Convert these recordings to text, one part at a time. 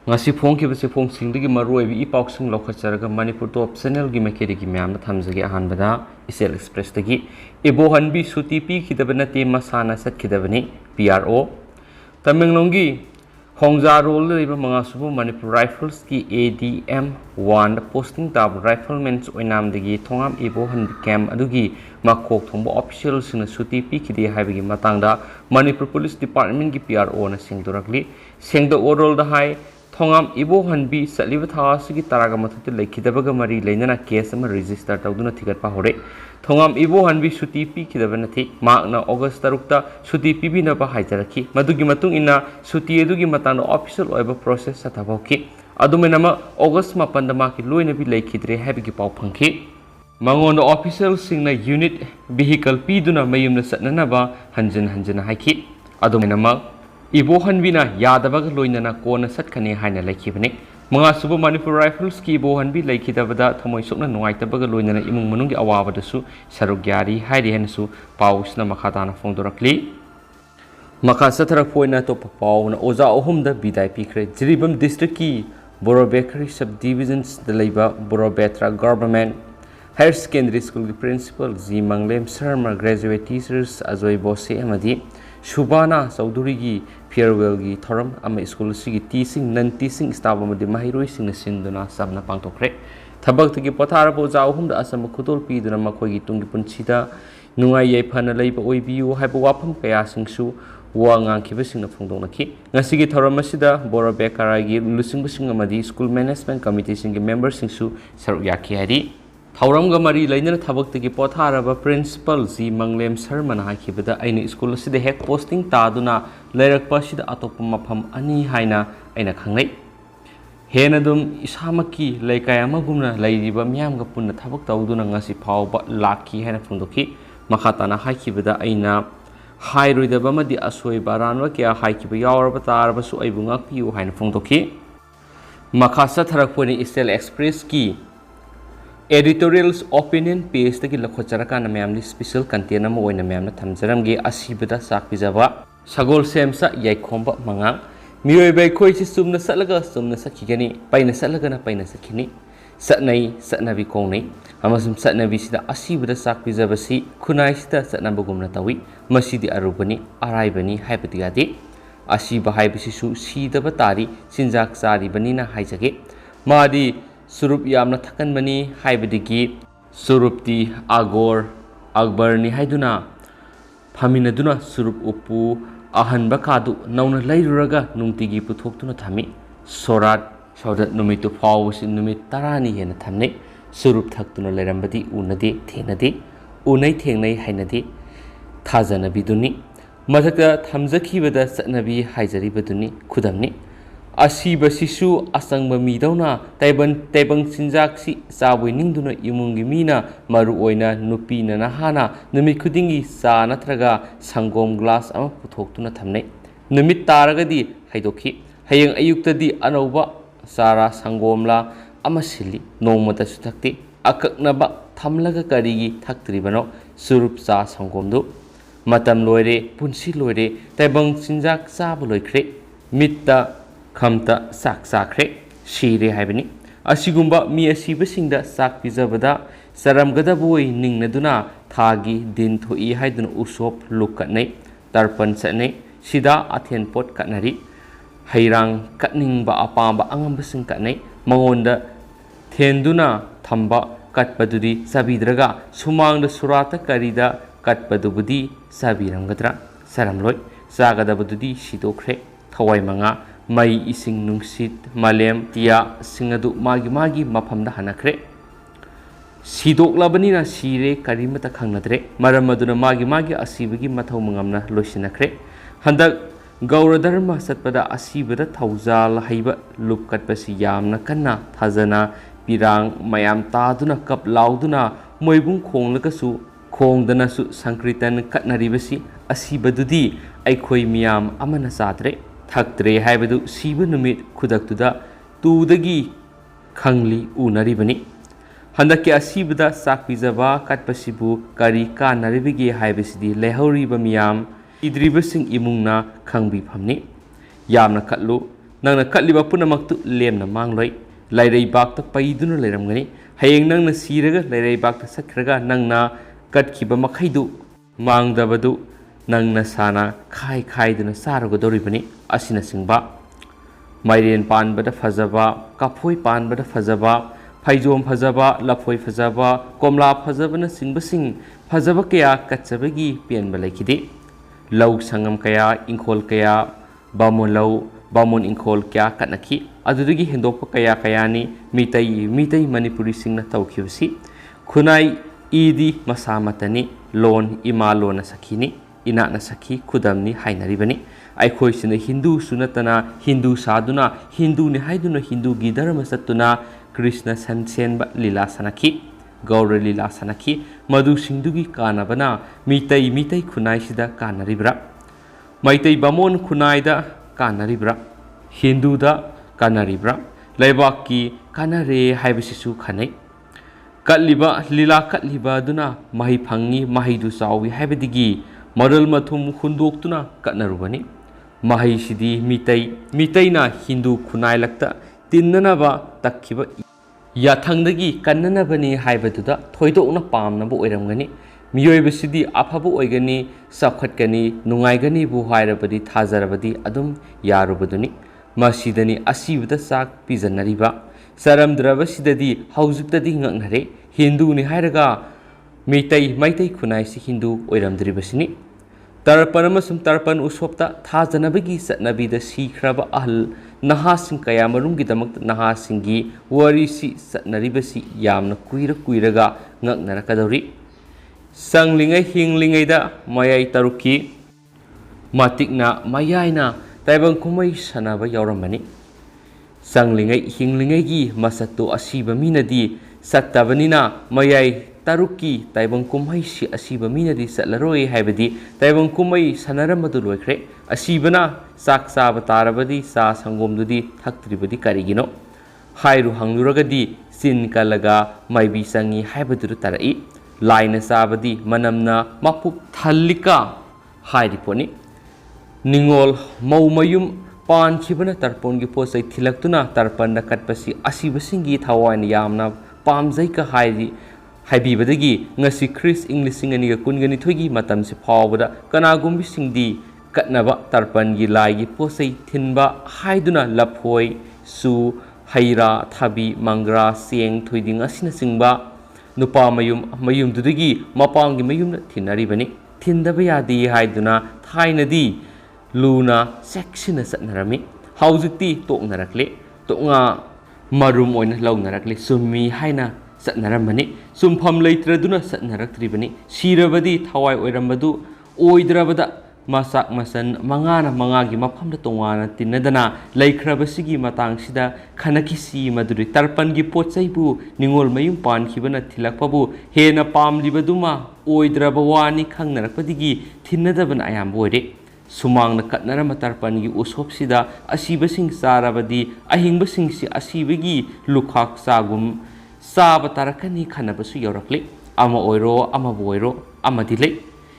ngasi phongkibase phongsingligi maruoibi ipausing lokhacharaga manipur top channel gi makeri gi myamna thamjagi ahanbada isel express tagi ibohanbi suti pi khidabana te masana satkidabani PRO Tamenglongi Hongja role riba mangasubu Manipur Rifles ki ADM 1 posting tab riflemen oinam digi thongam ibohan camp adugi makok thongbo official sina suti pi khidi haibigi matangda Manipur Police Department gi PRO na singdorakli sengdo orol da hai thongam ibohan bi saliba thasigi taraga mathute lekhidabaga mari leinana case ama register tawduna thigatpa hore thongam ibohan bi suti pi khidabana thi makna August 6 ta suti pi bi na ba haijaraki madugi matung ina suti edugi matangna official oiba process sathabauki adumenama August 9 da maki loina bi lekhidre habigi pau phangki mangon official singna unit vehicle pi duna mayumna satnana ba hanjana haiki adumenama ibohan bina yadabaga loinana kona satkani haina lekhibani mangasubu Manipur Rifles ki ibohan bi lekhidabada thamoi sokna nuaitabaga loinana imung manungi awabadasu sarugyari hairi hensu pausna makhatana phongdorakli makha satharak poina to pauna oza ohumda bidai pikre Jiribam district ki Borobekari subdivisions the labor Borobetra government higher secondary school principal Ji Manglem Sharma graduate teachers Ajoy Bose amadi Shubana Chaudhuri gi farewell gi thoram ama school sigi teaching non teaching staff amadi mahiroi singna sinduna sabna pangtokre thabak tagi pothara bo jawhum da asam khutol pi duna makoi gi tungi punchida nungai yai phana leiba oibiu haiba wafam kaya singsu wa ngang khiba singna phongdonaki ngasigi thoram asida Borobekara gi lusing busing amadi school management committee singi members singsu saruk yakhi hari Thauramga mari lainana thabak potharaba principal Ji Manglem Sharma haikibada aina school asida hek posting taduna lairakpa sida atoppa mafam ani haina aina khangnai henadum isamaki laikai amagumna lairiba myamga punna thabak tawduna ngasi phawba lakhi haina phungdoki makhatana haikibada aina hairoidaba madi asoi baranwa kya haikiba yawraba taraba su aibunga piu haina phungdoki makhasa tharakponi Istel Express ki editorials opinion page tagi lakhochara kana mayamni special content ama oina mayamna thamjaramgi asibada sak pijaba sagol semsa yaikhomba mangang mioi bai khoi chi sumna sakhigani paina salaga na paina sakhini satnai satnabi kongnai amasum satnabi sida asibada sak pijaba si khunai sida satnabagumna tawi masidi arubani araibani haibati gadi Ashiba haibasi su sidaba tari sinjak sari banina haijage madi Surup yamna thakan mani haibadigi surupti agor akbarni haiduna phaminaduna surup upu ahanba kadu nauna lairuraga nungtigi puthoktuna thami sorat saudat numitu phawsi numit tarani hena thamne surup thaktuna lairambadi unade thenade unai thengnai hainade thajana biduni mathakta thamjakhibada satnabi haijari baduni khudamni Ashiba sisu asangba midawna taibang sinjak si saboi ningduna imungi mina maru oina nupi na nahana numit khudingi sa natraga sangom glass ama puthoktuna thamnai numit taragadi haidokhi hayeng ayuktadi anauba sara sangomla ama sili nongmata suthakti akaknaba thamlaga karigi thaktribano surup sa sangomdu matam loire punsi loire taibang sinjak sabu loikre mitta Kamta sak sakre shire haibani asigumba mi asibasingda sak pijabada saramgada boy ningnaduna thagi din thoi haiduna usop lukatnai tarpan satnai sida athen pot katnari hairang katningba apamba angambasing katnai mangonda thenduna thamba katpadudi sabidraga sumangda surata karida katpadubudi sabiramgadra saramloi sagadabududi sidokre thawai manga Mai ising nungsit malem tia singadu magi maphamda hanakre sidok labani na sire karimata khangnadre maramaduna magi asibagi mathau mangamna losinakre handak gaura dharma satpada asibada thaujal haiba lupkatpasi yamna kanna thajana pirang mayam taduna kap lauduna moibung khonglakasu khongdana su sankritan katnaribasi asibadudi aikhoi miyam amana sadre Thaktre haibadu siba numit khudaktuda tudagi khangli unaribani handaki asibada sak pijaba katpasibu kari ka naribigi haibasidi lehauriba miyam idribasing imungna khangbi phamni yamna khatlu nangna katliba punamaktu lemna mangloi lairai bakta paiduna leiramgani hayeng nangna siraga lairai bakta sakraga nangna katkiba makhaidu mangdabadu nangna sana khai khaiduna saragodoribani asina singba mairen panbada fazaba kapoi panbada fazaba faijom fazaba lapoi fazaba komla fazabana singbasing fazaba kaya katsabagi pianba laikide lau sangam kaya ingkhol kaya bamon lau bamon ingkhol kya kanaki adudagi hendokpa kaya kayani mitai manipuri singna tawkhibasi khunai idi masamatani lon ima lona sakhini ina na sakhi khudamni hainaribani aikhoi sina hindu sunatana hindu saduna hindu ni haiduna hindu gi dharma satuna krishna sansenba lila sanaki gaura lila sanaki madu singdugi kanabana mitai khunai sida kanaribra maitai bamon khunai da kanaribra hindu da kanaribra laibaki kanare haibasisu khanai katliba lila katliba duna mahi phangi mahi du sawi haibadigi maral mathum khundoktuna katnarubani mahi sidi mitai na hindu khunai lakta tinnanaba takhiba yathangdagi kannanabani haibaduda thoidokna pamnaba oiramgani miyoibasidi afabu oigani sapkhatkani nungaigani bu hairabadi thajarabadi adum yarubaduni masidani asibada sak pijanariba saramdrabasidadi haujuktadi ngangnare hindu ni hairaga maitai khunai si hindu oiramdribasini tarpan amasum tarpan usopta thajanabagi satnabida sikhraba ahal nahasing kaya marumgidamakta nahasingi warisi satnaribasi yamna kuiraga ngaknarakadori sanglingai hinglingaida mayai taruki matikna mayaina taibang kumai sanaba yauramani sanglingai hinglingai gi masatto asiba minadi sattabanina mayai taruki taibang kumai si asiba minadi satlaroi haibadi taibang kumai sanaramadu loikre asibana saksa batarabadi sa sangomdudi thaktribadi karigino hairu hangluragadi sin kalaga maibi sangi haibadu tarai laina sabadi manamna mapuk thallika hairiponi ningol maumayum pan chibana tarpon gi posai thilaktuna tarpan na katpasi asibasingi thawain yamna pamjai ka hairi haibibadagi ngasi Chris English singaniga kungani thoigi matamse phawbada kanagumbi singdi katnaba tarpan gi lai gi posai thinba haiduna laphoi su haira thabi mangra seng thoiding asina singba nupa mayum dudagi mapangi mayum thinaribani thindaba yadi haiduna thainadi luna section satnarami haujukti toknarakle tonga marum oina lawnarakle summi haina satnaramani sumpham leitraduna satnaraktribani sirabadi thawai oirambadu oidrabada masak masan mangagi mafamda tongwana tinadana laikhrabasigi matangsida khanakisi maduri tarpangi pochaibu ningol mayum pankhibana thilakpabu hena pamlibaduma oidraba wani khangnarakpadigi thinadabana ayam boire sumangna katnarama tarpangi usopsida asibasing sarabadi ahingbasing si asibagi lukhak sagum saba tarakani khanabasu yorakle ama oiro ama boiro ama dilai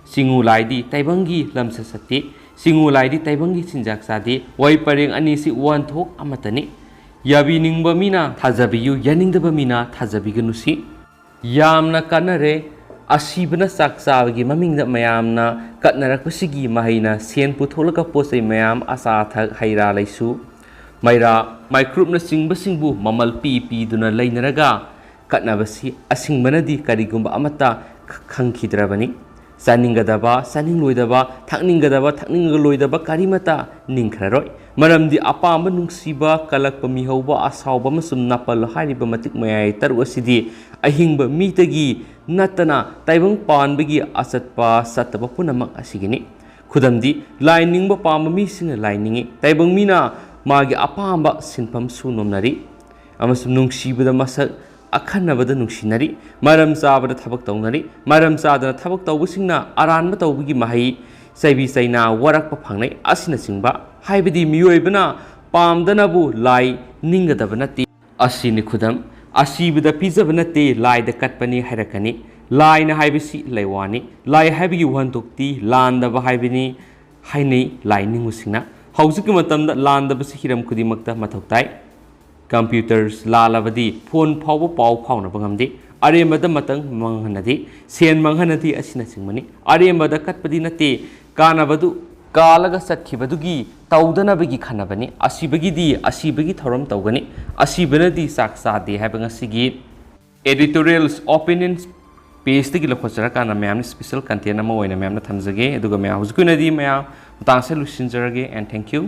singu laidi taibangi lamsa sati singu laidi taibangi sinjak sadi wai pareng ani si wan thok amatani yabi ningba mina thajabiyu yaningdaba mina thajabiganusi yamna kanare asibana saksabagi mamingda mayamna katnarakpasigi mahina sen putholaka posai mayam asa thak haira laisu maira microbe na singbasingbu mamal pi duna lainaraga katnabasi asingmanadi karigumba amata khangkhidrabani saningadaba saningloidaba thakningaloidaba karimata ningkhraroi maramdi apamba nungsiba kalakpa mihauba asauba masum napal hariba matik mayai taru asidi ahingba mitagi natana taibang panbagi asatpa sataba punamak asigini khudamdi lainingba pamba misina lainingi taibang mina magi apamba sinpam sunomnari amasum nungsibada masak akhanabada nungsinari maram sabada thabak tawnari maram sadana thabak tawbusingna aranba tawbigi mahai saibi saina warakpa phangnai asina singba haibadi miyoibana pamdanabu lai ningadaba nati asini khudam asibada pijaba nate laida katpani hairakani laina haibisi laiwani lai haibigi wantokti landaba haibini hainei lai ningusingna ꯍꯧꯖꯤꯛꯀꯤ ꯃꯇꯝꯗ ꯂꯥꯟꯗꯕꯁꯤ ꯍꯤꯔꯝ ꯈꯨꯗꯤꯡꯃꯛꯇ ꯃꯊꯧ ꯇꯥꯏ computers ꯂꯥꯜꯂꯕꯗꯤ phone ꯐꯥꯎꯕ ꯄꯥꯎ ꯐꯥꯎꯅꯕ ꯉꯝꯗꯦ ꯑꯔꯦꯝꯕꯗ ꯃꯇꯝ ꯃꯥꯡꯍꯟꯅꯗꯦ ꯁꯦꯟ ꯃꯥꯡꯍꯟꯅꯗꯦ ꯑꯁꯤꯅꯆꯤꯡꯕꯅꯤ ꯑꯔꯦꯝꯕꯗ ꯀꯠꯄꯗꯤ ꯅꯠꯇꯦ ꯀꯥꯟꯅꯕꯗꯨ ꯀꯥꯜꯂꯒ ꯆꯠꯈꯤꯕꯗꯨꯒꯤ ꯇꯧꯗꯅꯕꯒꯤ ꯈꯟꯅꯕꯅꯤ ꯑꯁꯤꯕꯒꯤꯗꯤ ꯑꯁꯤꯕꯒꯤ ꯊꯧꯔꯝ ꯇꯧꯒꯅꯤ ꯑꯁꯤꯕꯅꯗꯤ ꯆꯥꯛ ꯆꯥꯗꯦ ꯍꯥꯏꯕ ꯉꯁꯤꯒꯤ editorials opinions ꯄꯦꯖꯇꯒꯤ ꯂꯧꯈꯠꯆꯔꯀꯥꯟꯗ ꯃꯌꯥꯝꯅ ꯁ꯭ꯄꯦꯁꯦꯜ ꯀꯟꯇꯦꯟ ꯑꯃ ꯑꯣꯏꯅ ꯃꯌꯥꯝꯅ ꯊꯝꯖꯒꯦ ꯑꯗꯨꯒ ꯃꯌꯥꯝ ꯍꯧꯖꯤꯛꯀꯤ ꯑꯣꯏꯅꯗꯤ ꯃꯌꯥꯝ ꯃꯇꯥꯡꯁꯦ ꯂꯣꯏꯁꯤꯟꯖꯔꯒꯦ and thank you